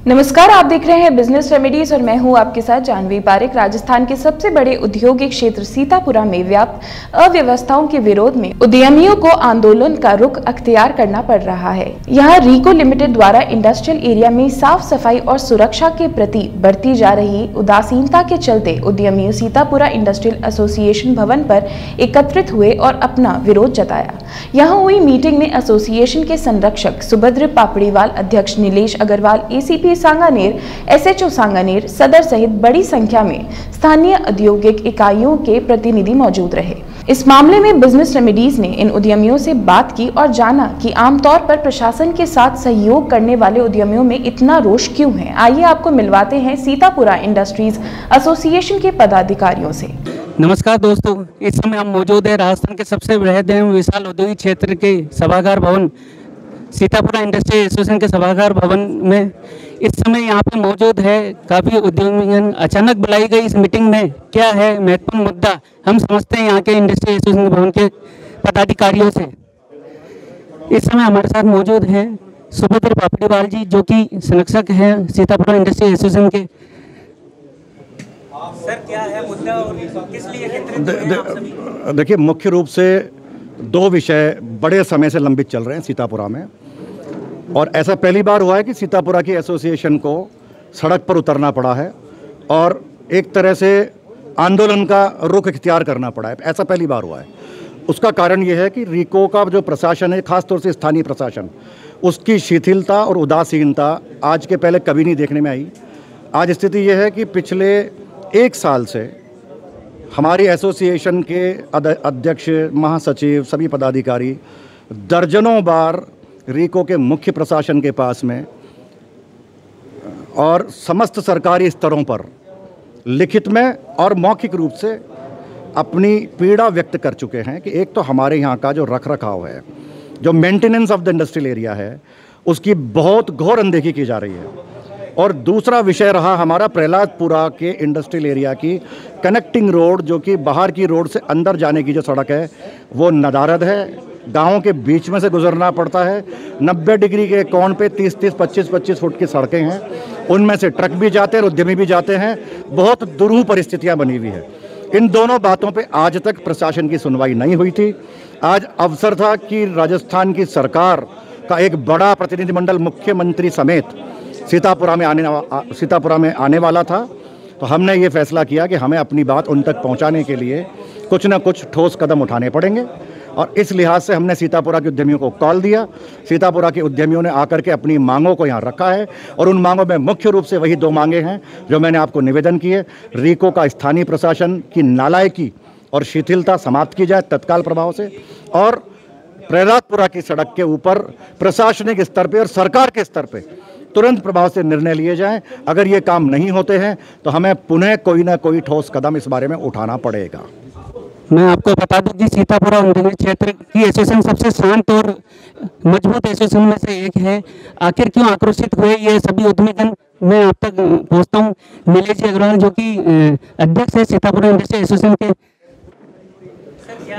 नमस्कार, आप देख रहे हैं बिजनेस रेमेडीज और मैं हूं आपके साथ जानवी पारिक। राजस्थान के सबसे बड़े औद्योगिक क्षेत्र सीतापुरा में व्याप्त अव्यवस्थाओं के विरोध में उद्यमियों को आंदोलन का रुख अख्तियार करना पड़ रहा है। यहां रीको लिमिटेड द्वारा इंडस्ट्रियल एरिया में साफ सफाई और सुरक्षा के प्रति बढ़ती जा रही उदासीनता के चलते उद्यमियों सीतापुरा इंडस्ट्रियल एसोसिएशन भवन पर एकत्रित हुए और अपना विरोध जताया। यहाँ हुई मीटिंग में एसोसिएशन के संरक्षक सुभद्र पापड़ीवाल, अध्यक्ष नीलेश अग्रवाल, एसीपी सांगानेर, एसएचओ सांगानेर, सदर सहित बड़ी संख्या में स्थानीय औद्योगिक इकाइयों के प्रतिनिधि मौजूद रहे। इस मामले में बिजनेस रेमेडीज ने इन उद्यमियों से बात की और जाना कि आमतौर पर प्रशासन के साथ सहयोग करने वाले उद्यमियों में इतना रोष क्यों है। आइए आपको मिलवाते हैं सीतापुरा इंडस्ट्रीज एसोसिएशन के पदाधिकारियों से। नमस्कार दोस्तों, इस समय हम मौजूद है राजस्थान के सबसे बृहद एवं विशाल औद्योगिक क्षेत्र के सभागार भवन सीतापुरा इंडस्ट्री एसोसिएशन के सभागार भवन में। इस समय यहाँ पे मौजूद है काफ़ी उद्यमी। अचानक बुलाई गई इस मीटिंग में क्या है महत्वपूर्ण मुद्दा, हम समझते हैं यहाँ के इंडस्ट्री एसोसिएशन भवन के पदाधिकारियों से। इस समय हमारे साथ मौजूद हैं सुभद्र पापड़ीवाल जी, जो कि संरक्षक हैं सीतापुरा इंडस्ट्री एसोसिएशन के। सर, क्या है मुद्दा और किस लिए एकत्रित हुए आप सभी? देखिए, मुख्य रूप से दो विषय बड़े समय से लंबित चल रहे हैं सीतापुरा में, और ऐसा पहली बार हुआ है कि सीतापुरा की एसोसिएशन को सड़क पर उतरना पड़ा है और एक तरह से आंदोलन का रुख इख्तियार करना पड़ा है। ऐसा पहली बार हुआ है। उसका कारण यह है कि रीको का जो प्रशासन है, खासतौर से स्थानीय प्रशासन, उसकी शिथिलता और उदासीनता आज के पहले कभी नहीं देखने में आई। आज स्थिति यह है कि पिछले एक साल से हमारी एसोसिएशन के अध्यक्ष, महासचिव, सभी पदाधिकारी दर्जनों बार रीको के मुख्य प्रशासन के पास में और समस्त सरकारी स्तरों पर लिखित में और मौखिक रूप से अपनी पीड़ा व्यक्त कर चुके हैं कि एक तो हमारे यहाँ का जो रखरखाव है, जो maintenance of the industrial area है, उसकी बहुत घोर अनदेखी की जा रही है। और दूसरा विषय रहा हमारा प्रहलादपुरा के इंडस्ट्रियल एरिया की कनेक्टिंग रोड, जो कि बाहर की रोड से अंदर जाने की जो सड़क है वो नदारद है। गाँव के बीच में से गुजरना पड़ता है। 90 डिग्री के कोण पे 30-30, 25-25 फुट की सड़कें हैं, उनमें से ट्रक भी जाते हैं और उद्यमी भी जाते हैं। बहुत दुरूह परिस्थितियां बनी हुई है। इन दोनों बातों पे आज तक प्रशासन की सुनवाई नहीं हुई थी। आज अवसर था कि राजस्थान की सरकार का एक बड़ा प्रतिनिधिमंडल मुख्यमंत्री समेत सीतापुरा में आने वाला था, तो हमने ये फैसला किया कि हमें अपनी बात उन तक पहुंचाने के लिए कुछ न कुछ ठोस कदम उठाने पड़ेंगे। और इस लिहाज से हमने सीतापुरा के उद्यमियों को कॉल दिया। सीतापुरा के उद्यमियों ने आकर के अपनी मांगों को यहाँ रखा है और उन मांगों में मुख्य रूप से वही दो मांगे हैं जो मैंने आपको निवेदन किए। रीको का स्थानीय प्रशासन की नालायकी और शिथिलता समाप्त की जाए तत्काल प्रभाव से, और प्रहलादपुरा की सड़क के ऊपर प्रशासनिक स्तर पर और सरकार के स्तर पर तुरंत प्रभाव से निर्णय लिए जाएं। अगर ये काम नहीं होते हैं तो हमें पुनः कोई ना कोई ठोस कदम इस बारे में उठाना पड़ेगा। मैं आपको बता दूं कि सीतापुरा औद्योगिक क्षेत्र की एसोसिएशन सबसे शांत और मजबूत एसोसिएशन में से एक है। आखिर क्यों आक्रोशित हुए ये सभी उद्यमीगण, मैं आप तक पहुंचता हूं। नीलेश जी अग्रवाल, जो कि अध्यक्ष है सीतापुरा इंडस्ट्री एसोसिएशन के।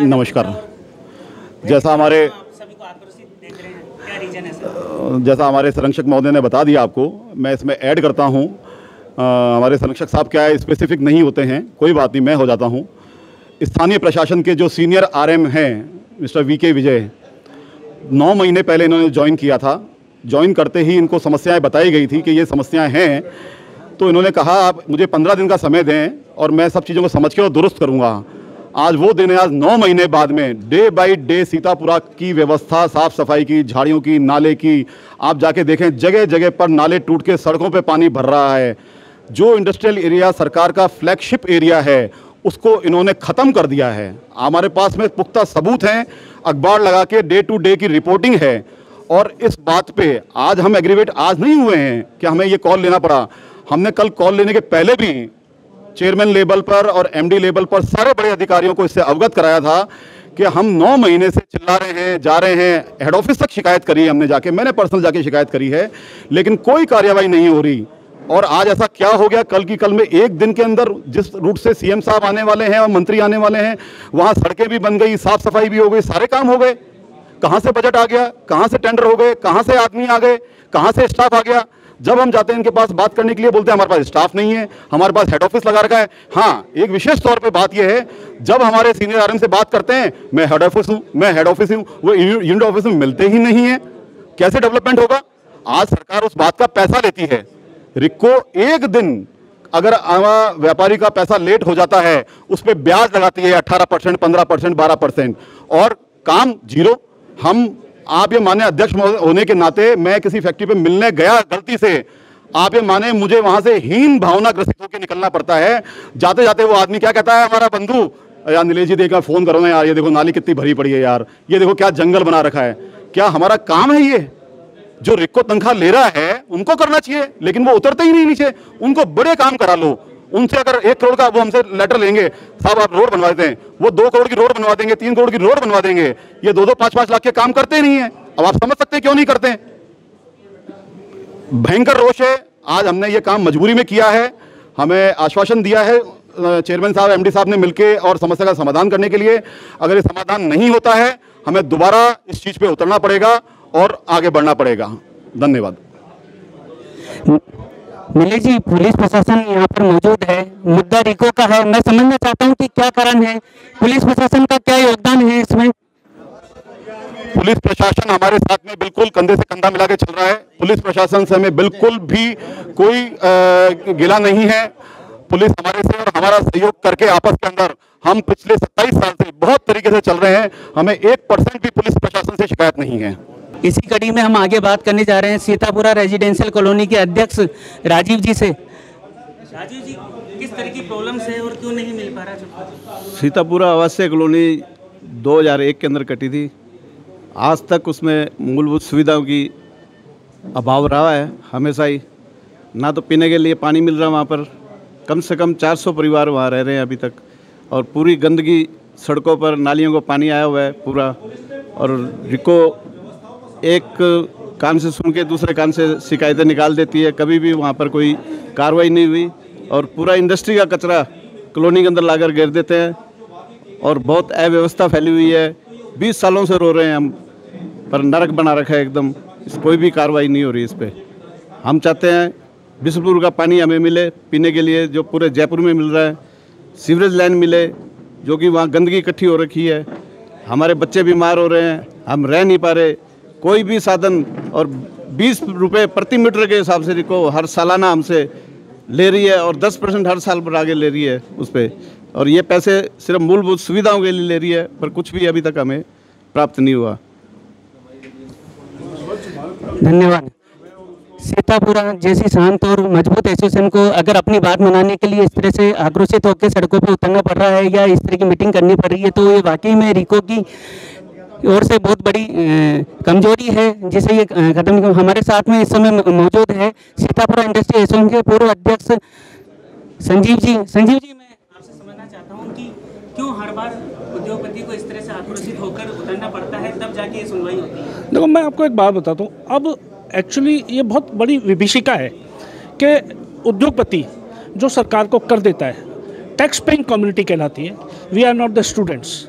नमस्कार। जैसा हमारे संरक्षक महोदय ने बता दिया आपको, मैं इसमें ऐड करता हूं। हमारे संरक्षक साहब क्या है, स्पेसिफिक नहीं होते हैं, कोई बात नहीं, मैं हो जाता हूं। स्थानीय प्रशासन के जो सीनियर आरएम हैं मिस्टर वीके विजय, 9 महीने पहले इन्होंने ज्वाइन किया था। ज्वाइन करते ही इनको समस्याएं बताई गई थी कि ये समस्याएं हैं, तो इन्होंने कहा आप मुझे 15 दिन का समय दें और मैं सब चीज़ों को समझ के और दुरुस्त करूँगा। आज वो दिन है, आज 9 महीने बाद में डे बाई डे सीतापुरा की व्यवस्था, साफ़ सफाई की, झाड़ियों की, नाले की, आप जाके देखें जगह जगह पर नाले टूट के सड़कों पे पानी भर रहा है। जो इंडस्ट्रियल एरिया सरकार का फ्लैगशिप एरिया है उसको इन्होंने ख़त्म कर दिया है। हमारे पास में पुख्ता सबूत हैं, अखबार लगा के डे टू डे की रिपोर्टिंग है। और इस बात पे आज हम एग्रीवेट आज नहीं हुए हैं कि हमें ये कॉल लेना पड़ा। हमने कल कॉल लेने के पहले भी चेयरमैन लेवल पर और एमडी लेवल पर सारे बड़े अधिकारियों को इससे अवगत कराया था कि हम 9 महीने से चिल्ला रहे हैं, जा रहे हैं। हेड ऑफिस तक शिकायत करी है हमने जाके, मैंने पर्सनल जाके शिकायत करी है, लेकिन कोई कार्रवाई नहीं हो रही। और आज ऐसा क्या हो गया, कल की कल में एक दिन के अंदर जिस रूट से सीएम साहब आने वाले हैं और मंत्री आने वाले हैं, वहाँ सड़कें भी बन गई, साफ सफाई भी हो गई, सारे काम हो गए। कहाँ से बजट आ गया, कहाँ से टेंडर हो गए, कहाँ से आदमी आ गए, कहाँ से स्टाफ आ गया। जब हम जाते हैं इनके पास बात करने के लिए, बोलते हैं हमारे पास स्टाफ नहीं है, हमारे पास हेड ऑफिस लगा रखा है। हाँ, एक विशेष तौर पे बात यह है, जब हमारे सीनियर आरएम से बात करते हैं, मैं हेड ऑफिस हूँ, मैं हेड ऑफिस हूँ, वो यूनिट ऑफिस में मिलते ही नहीं है। कैसे डेवलपमेंट होगा? आज सरकार उस बात का पैसा लेती है। रिको एक दिन अगर व्यापारी का पैसा लेट हो जाता है, उस पर ब्याज लगाती है 18%, 15%, 12%, और काम जीरो। आप ये माने, अध्यक्ष होने के नाते मैं किसी फैक्ट्री पे मिलने गया गलती से, आप ये माने मुझे वहां से हीन भावना ग्रसित होकर निकलना पड़ता है। जाते जाते वो आदमी क्या कहता है, हमारा बंधु, यार नीलेश जी देखा, फोन करो ना यार, ये देखो नाली कितनी भरी पड़ी है यार, ये देखो क्या जंगल बना रखा है। क्या हमारा काम है ये? जो रिको तनख्वाह ले रहा है उनको करना चाहिए, लेकिन वो उतरते ही नहीं नीचे। उनको बड़े काम करा लो, उनसे अगर 1 करोड़ का वो हमसे लेटर लेंगे, साहब आप रोड बनवा देते हैं, वो 2 करोड़ की रोड बनवा देंगे, 3 करोड़ की रोड बनवा देंगे। ये 2-2, 5-5 लाख के काम करते नहीं है। अब आप समझ सकते हैं क्यों नहीं करते हैं। भयंकर रोष है। आज हमने ये काम मजबूरी में किया है। हमें आश्वासन दिया है चेयरमैन साहब, एमडी साहब ने मिलकर और समस्या का समाधान करने के लिए। अगर ये समाधान नहीं होता है, हमें दोबारा इस चीज पे उतरना पड़ेगा और आगे बढ़ना पड़ेगा। धन्यवाद। नीलेश जी, पुलिस प्रशासन यहाँ पर मौजूद है, मुद्दा रिको का है। मैं समझना चाहता हूँ कि क्या कारण है, पुलिस प्रशासन का क्या योगदान है इसमें? पुलिस प्रशासन हमारे साथ में बिल्कुल कंधे से कंधा मिला के चल रहा है। पुलिस प्रशासन से हमें बिल्कुल भी कोई गिला नहीं है। पुलिस हमारे से और हमारा सहयोग करके आपस के अंदर हम पिछले 27 साल से बहुत तरीके से चल रहे हैं। हमें 1% भी पुलिस प्रशासन से शिकायत नहीं है। इसी कड़ी में हम आगे बात करने जा रहे हैं सीतापुरा रेजिडेंशियल कॉलोनी के अध्यक्ष राजीव जी से। राजीव जी, किस तरह की प्रॉब्लम्स है और क्यों नहीं मिल पा रहा? सीतापुरा आवासीय कॉलोनी 2001 के अंदर कटी थी। आज तक उसमें मूलभूत सुविधाओं की अभाव रहा है हमेशा ही। ना तो पीने के लिए पानी मिल रहा वहाँ पर, कम से कम 400 परिवार वहाँ रह रहे हैं अभी तक, और पूरी गंदगी सड़कों पर, नालियों को पानी आया हुआ है पूरा। और रिको एक कान से सुन के दूसरे कान से शिकायतें निकाल देती है। कभी भी वहाँ पर कोई कार्रवाई नहीं हुई, और पूरा इंडस्ट्री का कचरा कॉलोनी के अंदर लाकर गिर देते हैं, और बहुत अव्यवस्था फैली हुई है। 20 सालों से रो रहे हैं हम, पर नरक बना रखा है एकदम। कोई भी कार्रवाई नहीं हो रही इस पर। हम चाहते हैं बिशनपुर का पानी हमें मिले पीने के लिए, जो पूरे जयपुर में मिल रहा है। सीवरेज लाइन मिले, जो कि वहाँ गंदगी इकट्ठी हो रखी है। हमारे बच्चे बीमार हो रहे हैं, हम रह नहीं पा रहे। कोई भी साधन, और 20 रुपये प्रति मीटर के हिसाब से रिको हर सालाना हमसे ले रही है, और 10% हर साल पर आगे ले रही है उस पर। और ये पैसे सिर्फ मूलभूत सुविधाओं के लिए ले रही है, पर कुछ भी अभी तक हमें प्राप्त नहीं हुआ। धन्यवाद। सीतापुरा जैसी शांत और मजबूत एसोसिएशन को अगर अपनी बात मनाने के लिए इस तरह से आक्रोशित होकर सड़कों पर उतरना पड़ रहा है या इस तरह की मीटिंग करनी पड़ रही है, तो ये वाकई में रिको की ओर से बहुत बड़ी कमजोरी है, जिसे ये खत्म। हमारे साथ में इस समय मौजूद है सीतापुरा इंडस्ट्री एसोसिएशन के पूर्व अध्यक्ष संजीव जी। संजीव जी, मैं आपसे समझना चाहता हूँ कि क्यों हर बार उद्योगपति को इस तरह से आक्रोशित होकर उतरना पड़ता है, तब जाके ये सुनवाई होती है? देखो, मैं आपको एक बात बताता हूँ। अब एक्चुअली ये बहुत बड़ी विभीषिका है कि उद्योगपति जो सरकार को कर देता है, टैक्स पेइंग कम्युनिटी कहलाती है, we are not the students.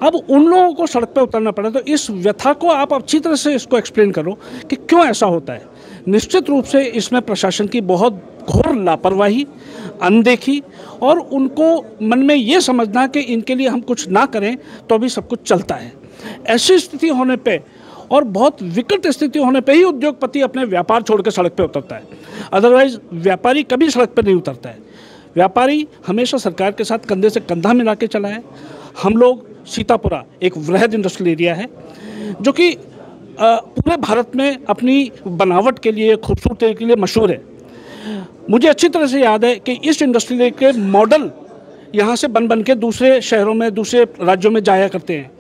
अब उन लोगों को सड़क पे उतरना पड़ा। तो इस व्यथा को आप अच्छी तरह से इसको एक्सप्लेन करो कि क्यों ऐसा होता है। निश्चित रूप से इसमें प्रशासन की बहुत घोर लापरवाही, अनदेखी, और उनको मन में ये समझना कि इनके लिए हम कुछ ना करें तो भी सब कुछ चलता है। ऐसी स्थिति होने पे, और बहुत विकट स्थिति होने पे ही उद्योगपति अपने व्यापार छोड़ के सड़क पे उतरता है। अदरवाइज व्यापारी कभी सड़क पे नहीं उतरता है। व्यापारी हमेशा सरकार के साथ कंधे से कंधा मिला के चला है। हम लोग सीतापुरा एक वृहद इंडस्ट्रियल एरिया है जो कि पूरे भारत में अपनी बनावट के लिए, खूबसूरती के लिए मशहूर है। मुझे अच्छी तरह से याद है कि इस इंडस्ट्रियल के मॉडल यहाँ से बन के दूसरे शहरों में, दूसरे राज्यों में जाया करते हैं।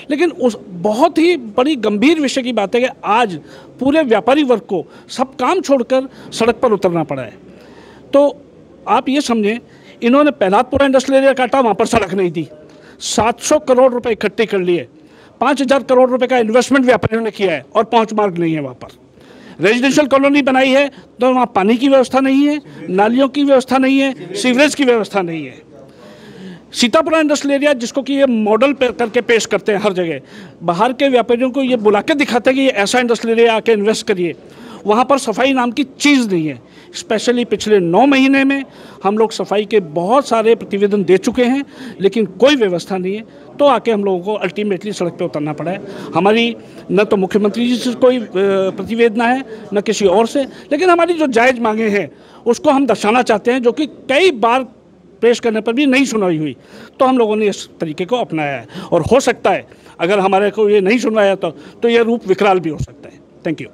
लेकिन उस बहुत ही बड़ी गंभीर विषय की बात है कि आज पूरे व्यापारी वर्ग को सब काम छोड़कर सड़क पर उतरना पड़ा है। तो आप ये समझें, इन्होंने पहलादपुरा इंडस्ट्रियल एरिया काटा, वहाँ पर सड़क नहीं थी। 700 करोड़ रुपए इकट्ठे कर लिए, 5000 करोड़ रुपए का इन्वेस्टमेंट व्यापारियों ने किया है, और पहुंच मार्ग नहीं है वहाँ पर। रेजिडेंशियल कॉलोनी बनाई है तो वहाँ पानी की व्यवस्था नहीं है, नालियों की व्यवस्था नहीं है, सीवरेज की व्यवस्था नहीं है। सीतापुरा इंडस्ट्रियल एरिया, जिसको कि ये मॉडल करके पेश करते हैं हर जगह, बाहर के व्यापारियों को ये बुला के दिखाते हैं कि ये ऐसा इंडस्ट्रियल एरिया आके इन्वेस्ट करिए, वहाँ पर सफाई नाम की चीज़ नहीं है। स्पेशली पिछले 9 महीने में हम लोग सफाई के बहुत सारे प्रतिवेदन दे चुके हैं, लेकिन कोई व्यवस्था नहीं है, तो आके हम लोगों को अल्टीमेटली सड़क पे उतरना पड़ा है। हमारी न तो मुख्यमंत्री जी से कोई प्रतिवेदना है, न किसी और से, लेकिन हमारी जो जायज़ मांगे हैं उसको हम दर्शाना चाहते हैं, जो कि कई बार पेश करने पर भी नहीं सुनवाई हुई। तो हम लोगों ने इस तरीके को अपनाया है, और हो सकता है अगर हमारे को ये नहीं सुनवाया तो ये रूप विकराल भी हो सकता है। Thank you.